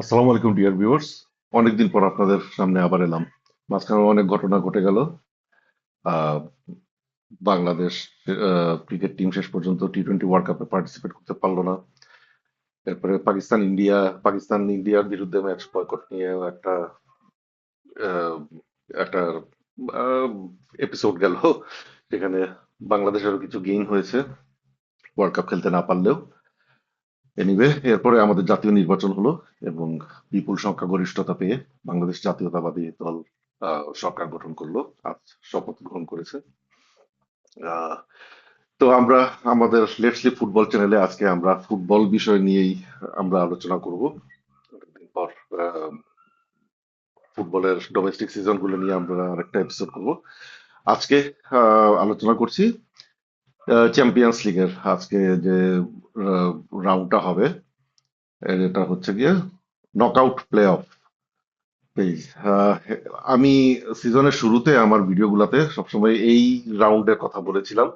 আসসালামু আলাইকুম dear viewers. অনেকদিন পর আপনাদের সামনে আবার এলাম। মাঝখানে অনেক ঘটনা ঘটে গেল। আহ, বাংলাদেশ ক্রিকেট টিম শেষ পর্যন্ত টি-20 ওয়ার্ল্ড কাপে পার্টিসিপেট করতে পারলো না। এরপরে পাকিস্তান ইন্ডিয়ার বিরুদ্ধে ম্যাচ বয়কট নিয়ে আহ, একটা এপিসোড গেল। সেখানে বাংলাদেশেরও কিছু গেইন হয়েছে ওয়ার্ল্ড কাপ খেলতে না পারলেও। এনিওয়ে, এরপরে আমাদের জাতীয় নির্বাচন হলো এবং বিপুল সংখ্যাগরিষ্ঠতা পেয়ে বাংলাদেশ জাতীয়তাবাদী দল সরকার গঠন করলো। আজ শপথ গ্রহণ করেছে। আহ, তো আমরা আমাদের লেটস লিভ ফুটবল চ্যানেলে আজকে আমরা ফুটবল বিষয় নিয়েই আমরা আলোচনা করব। অনেকদিন পর আহ, ফুটবলের ডোমেস্টিক সিজন গুলো নিয়ে আমরা আরেকটা এপিসোড করব। আজকে আলোচনা করছি চ্যাম্পিয়ন্স লিগের আজকে যে রাউন্ডটা হবে। এটা হচ্ছে গিয়ে নকআউট প্লে অফ পেজ। আমি সিজনের শুরুতে আমার ভিডিওগুলোতে সবসময় এই রাউন্ডের কথা বলেছিলাম।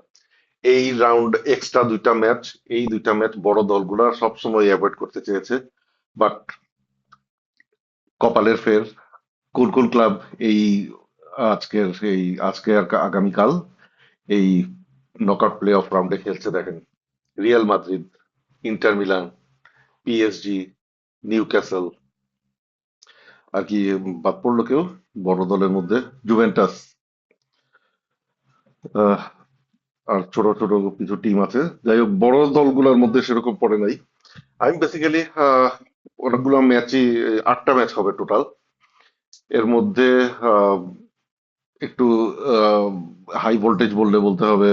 এই রাউন্ড এক্সট্রা দুইটা ম্যাচ, এই দুইটা ম্যাচ বড় দলগুলা সবসময় অ্যাভয়েড করতে চেয়েছে। বাট কপালের ফের কোন কোন ক্লাব এই আজকের এই আজকে আর আগামীকাল এই নকআউট প্লে অফ রাউন্ডে খেলছে দেখেন। Real Madrid, Inter Milan, PSG, Newcastle, আর কি বাদ পড়লো কেউ বড় দলের মধ্যে? জুভেন্টাস। আহ, আর ছোট ছোট কিছু টিম আছে। যাই হোক, বড় দলগুলোর মধ্যে সেরকম পড়ে নাই। আমি বেসিক্যালি অনেকগুলো ম্যাচই, 8টা ম্যাচ হবে টোটাল। এর মধ্যে আহ, একটু হাই ভোল্টেজ বললে বলতে হবে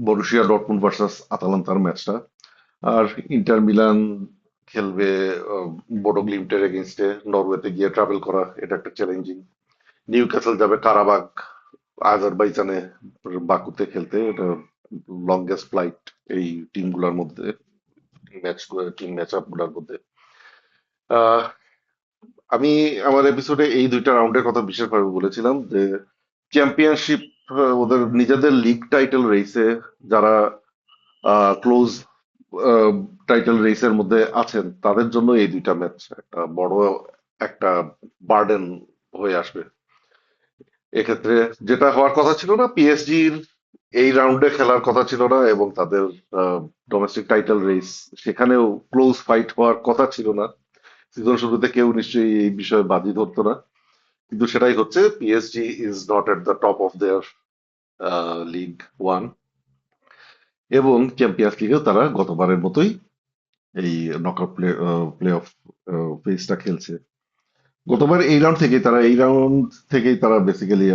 বরুশিয়া ডর্টমুন্ড ভার্সাস আতালান্তার ম্যাচটা। আর ইন্টার মিলান খেলবে বোডো গ্লিমটের এগেনস্টে। নরওয়েতে গিয়ে ট্রাভেল করা এটা একটা চ্যালেঞ্জিং। নিউক্যাসল যাবে কারাবাগ, আজারবাইজানে, বাকুতে খেলতে। এটা লংগেস্ট ফ্লাইট এই টিমগুলোর মধ্যে, টিম ম্যাচ আপ গুলার মধ্যে। আহ, আমি আমার এপিসোডে এই দুইটা রাউন্ডের কথা বিশেষভাবে বলেছিলাম যে চ্যাম্পিয়নশিপ, ওদের নিজেদের লিগ টাইটেল রেসে যারা ক্লোজ টাইটেল রেসের মধ্যে আছেন তাদের জন্য এই দুইটা ম্যাচ একটা বড় একটা বার্ডেন হয়ে আসবে। এক্ষেত্রে যেটা হওয়ার কথা ছিল না, পিএসজির এই রাউন্ডে খেলার কথা ছিল না এবং তাদের ডোমেস্টিক টাইটেল রেস সেখানেও ক্লোজ ফাইট হওয়ার কথা ছিল না। সিজন শুরুতে কেউ নিশ্চয়ই এই বিষয়ে বাজি ধরতো না, কিন্তু সেটাই হচ্ছে। PSG is not at the top of their league one, এবং চ্যাম্পিয়ন্স লিগেও তারা গতবারের মতোই এই নকআউট প্লে অফ ফেজটা খেলছে। গতবার এই রাউন্ড থেকেই তারা বেসিক্যালি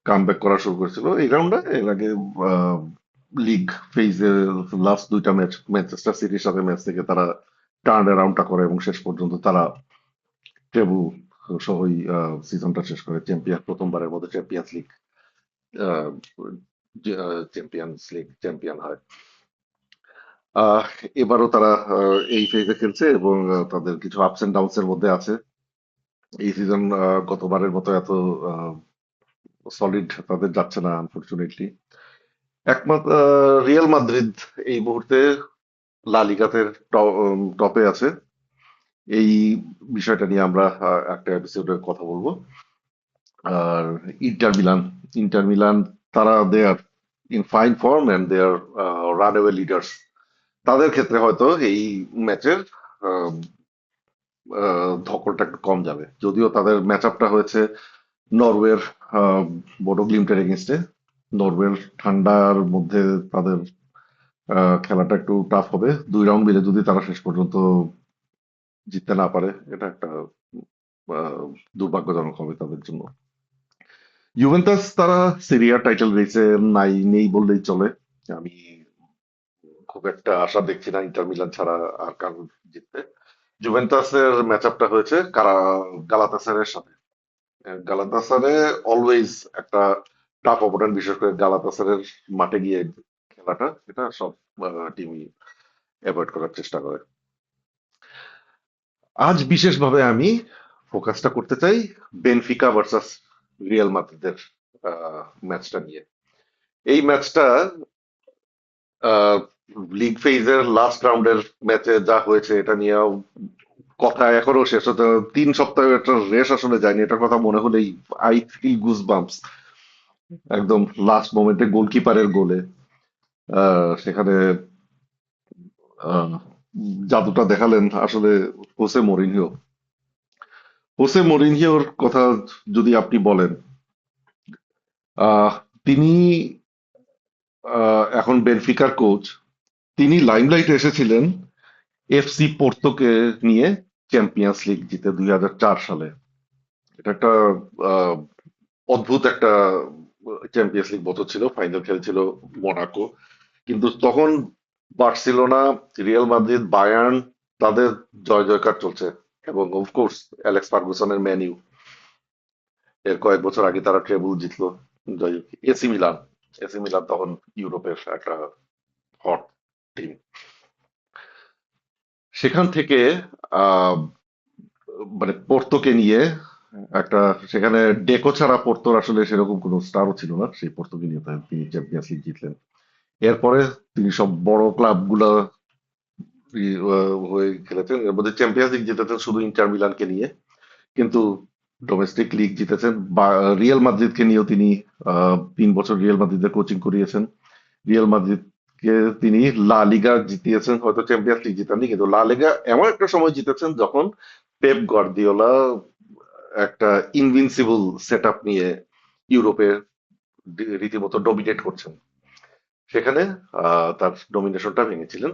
কামব্যাক করা শুরু করেছিল। এই রাউন্ডে এর আগে লিগ ফেজে লাস্ট দুইটা ম্যাচ ম্যানচেস্টার সিটির সাথে ম্যাচ থেকে তারা টার্ন অ্যারাউন্ডটা করে এবং শেষ পর্যন্ত তারা ট্রেবল সহই সিজনটা শেষ করে প্রথমবারের মতো আহ, চ্যাম্পিয়ন্স লিগ চ্যাম্পিয়ন হয়। আহ, এবারও তারা এই ফেজে খেলছে এবং তাদের কিছু আপস এন্ড ডাউনস এর মধ্যে আছে। এই সিজন গতবারের মতো এত সলিড তাদের যাচ্ছে না আনফরচুনেটলি। একমাত্র রিয়াল মাদ্রিদ এই মুহূর্তে লা লিগাতে টপে আছে। এই বিষয়টা নিয়ে আমরা একটা এপিসোডে কথা বলবো। আর ইন্টার মিলান ইন্টার মিলান তারা they are in fine form and they are runaway leaders. তাদের ক্ষেত্রে হয়তো এই ম্যাচের ধকলটা একটু কম যাবে, যদিও তাদের ম্যাচ আপটা হয়েছে নরওয়ের বোডো গ্লিমটের এগেনস্টে। নরওয়ের ঠান্ডার মধ্যে তাদের খেলাটা একটু টাফ হবে। 2 রাউন্ড মিলে যদি তারা শেষ পর্যন্ত জিততে না পারে, এটা একটা আহ, দুর্ভাগ্যজনক হবে তাদের জন্য। ইউভেন্টাস তারা সিরিয়া টাইটেল রেসে নেই বললেই চলে। আমি খুব একটা আশা দেখছি না ইন্টার মিলান ছাড়া আর কার জিতবে। জুভেন্টাসের ম্যাচ আপটা হয়েছে গালাতাসারের সাথে। গালাতাসারে অলওয়েজ একটা টাফ অপোনেন্ট, বিশেষ করে গালাতাসারের মাঠে গিয়ে খেলাটা, এটা সব টিমই অ্যাভয়েড করার চেষ্টা করে। আজ বিশেষভাবে আমি ফোকাসটা করতে চাই বেনফিকা ভার্সাস রিয়াল মাদ্রিদের ম্যাচটা নিয়ে। এই ম্যাচটা লিগ ফেজের লাস্ট রাউন্ডের ম্যাচে যা হয়েছে এটা নিয়ে কথা এখনো শেষ হতে 3 সপ্তাহের একটা রেশ আসলে যায়নি, এটার কথা মনে হলেই আই ফিল গুজ বাম্পস। একদম লাস্ট মোমেন্টে গোলকিপারের গোলে সেখানে আহ, জাদুটা দেখালেন আসলে হোসে মরিনহো। হোসে মরিনহোর কথা যদি আপনি বলেন, আহ, তিনি এখন বেনফিকার কোচ। তিনি লাইমলাইটে এসেছিলেন এফসি পোর্তোকে নিয়ে চ্যাম্পিয়ন্স লিগ জিতে 2004 সালে। এটা একটা আহ, অদ্ভুত একটা চ্যাম্পিয়ন্স লিগ বছর ছিল, ফাইনাল খেলছিল মোনাকো। কিন্তু তখন বার্সেলোনা, রিয়াল মাদ্রিদ, বায়ার্ন তাদের জয় জয়কার চলছে, এবং অফকোর্স অ্যালেক্স ফার্গুসনের ম্যান ইউ এর কয়েক বছর আগে তারা ট্রেবল জিতলো। যাই হোক, এসি মিলান, এসি মিলান তখন ইউরোপের একটা হট টিম। সেখান থেকে আহ মানে পোর্তোকে নিয়ে একটা, সেখানে ডেকো ছাড়া পোর্তোর আসলে সেরকম কোনো স্টারও ছিল না, সেই পোর্তোকে নিয়ে তিনি চ্যাম্পিয়ন্স লিগ জিতলেন। এরপরে তিনি সব বড় ক্লাব গুলা হয়ে খেলেছেন, এর মধ্যে চ্যাম্পিয়ন্স লিগ জিতেছেন শুধু ইন্টার মিলানকে নিয়ে। কিন্তু ডোমেস্টিক লিগ জিতেছেন বা রিয়াল মাদ্রিদকে নিয়েও তিনি 3 বছর রিয়াল মাদ্রিদের কোচিং করিয়েছেন। রিয়াল মাদ্রিদকে তিনি লা লিগা জিতিয়েছেন, হয়তো চ্যাম্পিয়ন্স লিগ জিতেননি, কিন্তু লা লিগা এমন একটা সময় জিতেছেন যখন পেপ গার্দিওলা একটা ইনভিনসিবল সেট আপ নিয়ে ইউরোপে রীতিমতো ডমিনেট করছেন। সেখানে তার ডমিনেশনটা ভেঙেছিলেন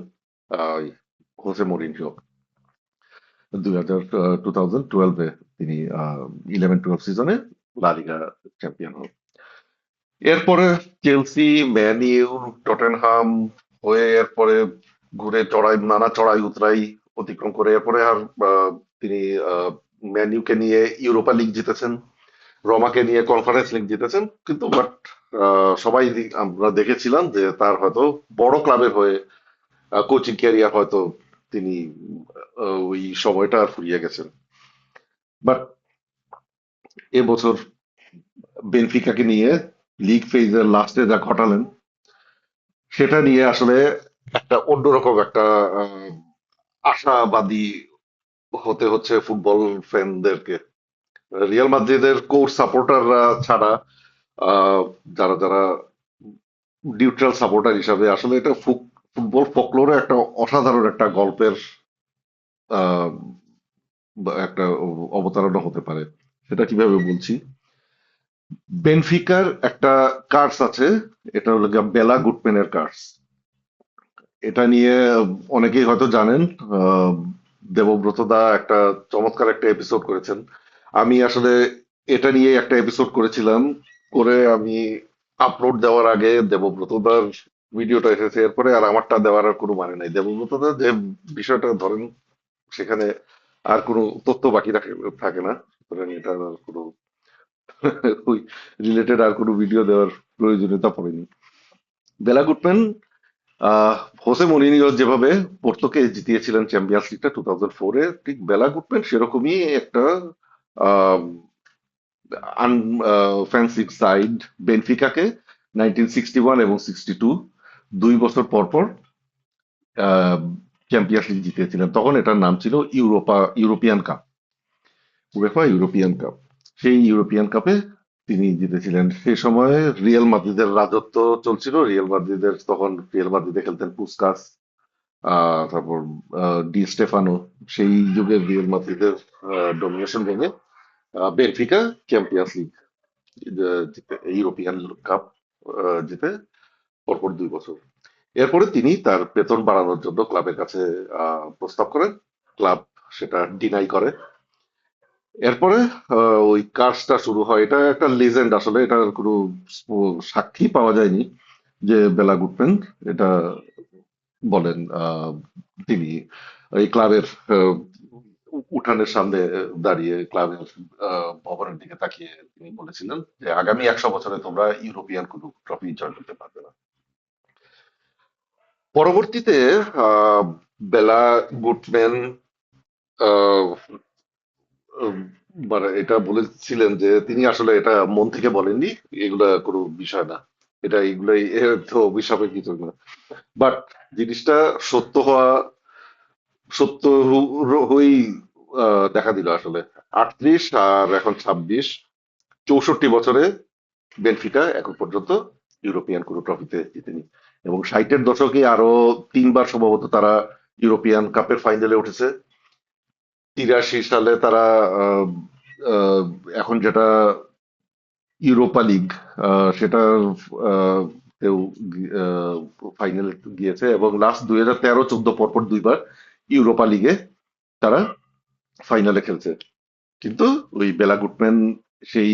আহ, হোসে মরিনহো 2012-এ। তিনি 11-12 সিজনে লা লিগা চ্যাম্পিয়ন হন। এরপরে চেলসি, ম্যান ইউ, টটেনহাম হয়ে এরপরে ঘুরে নানা চড়াই উতরাই অতিক্রম করে এরপরে আর তিনি ম্যান ইউকে নিয়ে ইউরোপা লিগ জিতেছেন, রোমাকে নিয়ে কনফারেন্স লিগ জিতেছেন। কিন্তু বাট সবাই আমরা দেখেছিলাম যে তার হয়তো বড় ক্লাবের হয়ে কোচিং ক্যারিয়ার হয়তো তিনি ওই সময়টা আর ফুরিয়ে গেছেন। বাট এবছর বেনফিকাকে নিয়ে লিগ ফেজের লাস্টে যা ঘটালেন, সেটা নিয়ে আসলে একটা অন্যরকম একটা আহ, আশাবাদী হতে হচ্ছে ফুটবল ফ্যানদেরকে। রিয়াল মাদ্রিদের কোর সাপোর্টাররা ছাড়া আহ, যারা যারা নিউট্রাল সাপোর্টার হিসাবে আসলে এটা ফুটবল ফোকলোরে একটা অসাধারণ একটা গল্পের আহ, বা একটা অবতারণা হতে পারে। সেটা কিভাবে বলছি, বেনফিকার একটা কার্স আছে, এটা হলো গিয়ে বেলা গুডম্যানের কার্স। এটা নিয়ে অনেকেই হয়তো জানেন। আহ, দেবব্রত দা একটা চমৎকার একটা এপিসোড করেছেন। আমি আসলে এটা নিয়ে একটা এপিসোড করেছিলাম, করে আমি আপলোড দেওয়ার আগে দেবব্রত দার ভিডিওটা এসেছে, এরপরে আর আমারটা দেওয়ার আর কোনো মানে নাই। দেবব্রত দা যে বিষয়টা ধরেন, সেখানে আর কোনো তথ্য বাকি রাখে থাকে না, সুতরাং এটা আর কোনো ওই রিলেটেড আর কোনো ভিডিও দেওয়ার প্রয়োজনীয়তা পড়েনি। বেলা গুডম্যান আহ হোসে মরিনিও যেভাবে পোর্তোকে জিতিয়েছিলেন চ্যাম্পিয়ন্স লিগটা 2004-এ, ঠিক বেলা গুডম্যান সেরকমই একটা আনফ্যান্সিড সাইড বেনফিকাকে 1961 এবং 62 2 বছর পর পর চ্যাম্পিয়ন্স লিগ জিতিয়েছিলেন। তখন এটার নাম ছিল European cup, UEFA European cup. সেই ইউরোপিয়ান কাপে তিনি জিতেছিলেন। সেই সময়ে রিয়াল মাদ্রিদের রাজত্ব চলছিল। রিয়াল মাদ্রিদে খেলতেন পুস্কাস, তারপর ডি স্টেফানো। সেই যুগের রিয়াল মাদ্রিদের ডমিনেশন ভেঙে বেনফিকা চ্যাম্পিয়ন্স লিগ জিতে, ইউরোপিয়ান কাপ জিতে পরপর 2 বছর। এরপরে তিনি তার বেতন বাড়ানোর জন্য ক্লাবের কাছে প্রস্তাব করেন। ক্লাব সেটা ডিনাই করে। এরপরে ওই কার্সটা শুরু হয়। এটা একটা লিজেন্ড আসলে, এটার কোনো সাক্ষী পাওয়া যায়নি যে বেলা গুডম্যান এটা বলেন। তিনি এই ক্লাবের উঠানের সামনে দাঁড়িয়ে ক্লাবের ভবনের দিকে তাকিয়ে তিনি বলেছিলেন যে আগামী 100 বছরে তোমরা ইউরোপিয়ান কোনো ট্রফি জয় করতে পারবে না। পরবর্তীতে আহ, বেলা গুডম্যান আহ, উম, মানে এটা বলেছিলেন যে তিনি আসলে এটা মন থেকে বলেননি, এগুলা কোনো বিষয় না, এগুলাই তো অভিশাপের কিছু না। বাট জিনিসটা সত্য হওয়া, সত্য হয়েই দেখা দিল আসলে। 38 আর এখন 26, 64 বছরে বেনফিকা এখন পর্যন্ত ইউরোপিয়ান কোনো ট্রফিতে জিতেনি। এবং 60-এর দশকে আরো 3বার সম্ভবত তারা ইউরোপিয়ান কাপের ফাইনালে উঠেছে। 83 সালে তারা আহ, আহ, এখন যেটা ইউরোপা লিগ, সেটা কেউ ফাইনালে গিয়েছে। এবং লাস্ট 2013-14 পরপর 2বার ইউরোপা লিগে তারা ফাইনালে খেলছে। কিন্তু ওই বেলা গুটম্যান সেই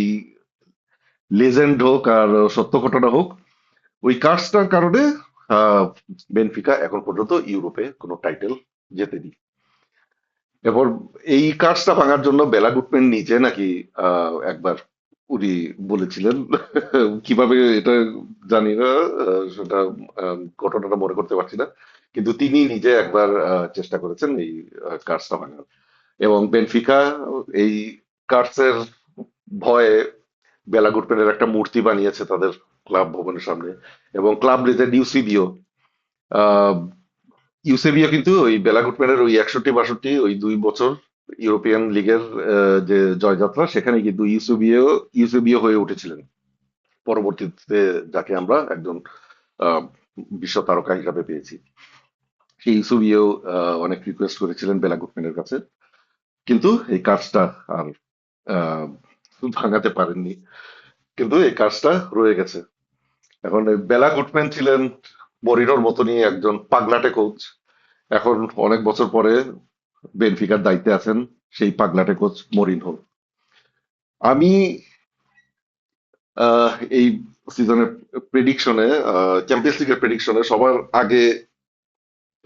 লেজেন্ড হোক আর সত্য ঘটনা হোক, ওই কার্সটার কারণে আহ, বেনফিকা এখন পর্যন্ত ইউরোপে কোনো টাইটেল জেতেনি। এরপর এই কার্সটা ভাঙার জন্য বেলা গুটম্যান নিজে নাকি একবার উনি বলেছিলেন, কিভাবে এটা জানি না, সেটা ঘটনাটা মনে করতে পারছি না, কিন্তু তিনি নিজে একবার চেষ্টা করেছেন এই কার্সটা ভাঙার। এবং বেনফিকা এই কার্সের ভয়ে বেলা গুটম্যানের একটা মূর্তি বানিয়েছে তাদের ক্লাব ভবনের সামনে। এবং ক্লাব লিজেন্ড ইউসেবিও কিন্তু ওই বেলা গুটম্যানের ওই 61-62 ওই 2 বছর ইউরোপিয়ান লিগের যে জয়যাত্রা, সেখানে কিন্তু ইউসেবিও হয়ে উঠেছিলেন পরবর্তীতে, যাকে আমরা একজন আহ, বিশ্ব তারকা হিসাবে পেয়েছি। সেই ইউসেবিও অনেক রিকোয়েস্ট করেছিলেন বেলা গুটম্যানের কাছে, কিন্তু এই কাজটা আর আহ, ভাঙাতে পারেননি। কিন্তু এই কাজটা রয়ে গেছে। এখন এই বেলা গুটম্যান ছিলেন মরিনোর মতনই একজন পাগলাটে কোচ। এখন অনেক বছর পরে বেনফিকার দায়িত্বে আছেন সেই পাগলাটে কোচ মরিনহো। আমি এই সিজনের প্রেডিকশনে, চ্যাম্পিয়ন্স লিগের প্রেডিকশনে সবার আগে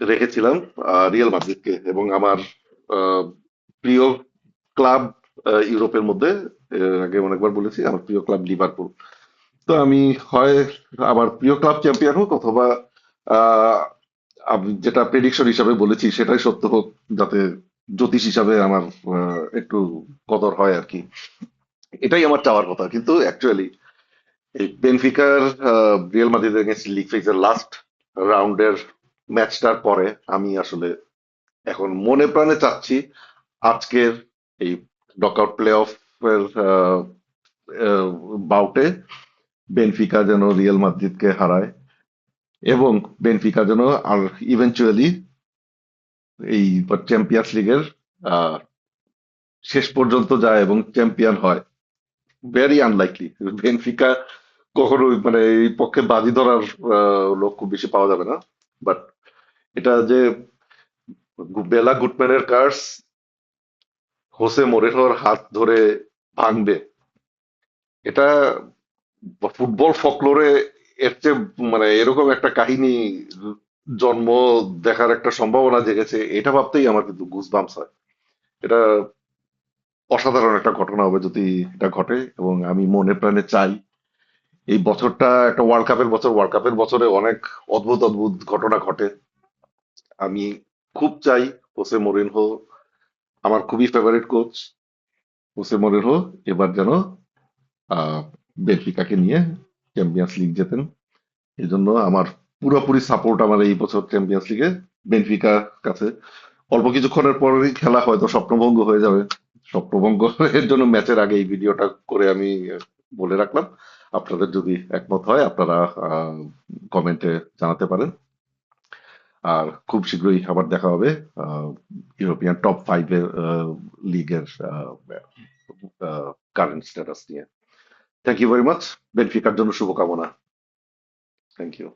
রেখেছিলাম রিয়াল মাদ্রিদকে। এবং আমার আহ, প্রিয় ক্লাব ইউরোপের মধ্যে, আগে অনেকবার বলেছি আমার প্রিয় ক্লাব লিভারপুল। তো আমি হয় আমার প্রিয় ক্লাব চ্যাম্পিয়ন হোক, অথবা আহ, আমি যেটা প্রেডিকশন হিসাবে বলেছি সেটাই সত্য হোক, যাতে জ্যোতিষ হিসাবে আমার একটু কদর হয় আর কি। এটাই আমার চাওয়ার কথা। কিন্তু অ্যাকচুয়ালি এই বেনফিকার রিয়াল মাদ্রিদের এগেইনস্ট লিগ ফেজের লাস্ট রাউন্ডের ম্যাচটার পরে আমি আসলে এখন মনে প্রাণে চাচ্ছি আজকের এই নকআউট প্লে অফ এর বাউটে বেনফিকা যেন রিয়াল মাদ্রিদকে হারায়, এবং বেনফিকা যেন আর ইভেনচুয়ালি এই চ্যাম্পিয়ন্স লিগের আহ, শেষ পর্যন্ত যায় এবং চ্যাম্পিয়ন হয়। Very unlikely. বেনফিকা কখনোই মানে এই পক্ষে বাজি ধরার লোক খুব বেশি পাওয়া যাবে না। বাট এটা যে বেলা গুটম্যানের কার্স হোসে মোরিনহোর হাত ধরে ভাঙবে, এটা ফুটবল ফকলোরে এর চেয়ে মানে এরকম একটা কাহিনী জন্ম দেখার একটা সম্ভাবনা জেগেছে, এটা ভাবতেই আমার কিন্তু গুজবাম্পস হয়। এটা অসাধারণ একটা ঘটনা হবে যদি এটা ঘটে। এবং আমি মনে প্রাণে চাই এই বছরটা একটা ওয়ার্ল্ড কাপের বছর। ওয়ার্ল্ড কাপের বছরে অনেক অদ্ভুত অদ্ভুত ঘটনা ঘটে। আমি খুব চাই হোসে মরিনহো, আমার খুবই ফেভারিট কোচ হোসে মরিনহো, এবার যেন আহ বেনফিকাকে নিয়ে চ্যাম্পিয়ন্স লিগ জেতেন। এই জন্য আমার পুরোপুরি সাপোর্ট আমার এই বছর চ্যাম্পিয়ন্স লিগে বেনফিকার কাছে। অল্প কিছুক্ষণের পরেই খেলা হয়তো স্বপ্নভঙ্গ হয়ে যাবে। স্বপ্নভঙ্গ এর জন্য ম্যাচের আগে এই ভিডিওটা করে আমি বলে রাখলাম। আপনাদের যদি একমত হয় আপনারা কমেন্টে জানাতে পারেন। আর খুব শীঘ্রই আবার দেখা হবে ইউরোপিয়ান টপ 5 লিগের কারেন্ট স্ট্যাটাস নিয়ে। Thank you very much. বেনফিকার জন্য শুভকামনা। Thank you.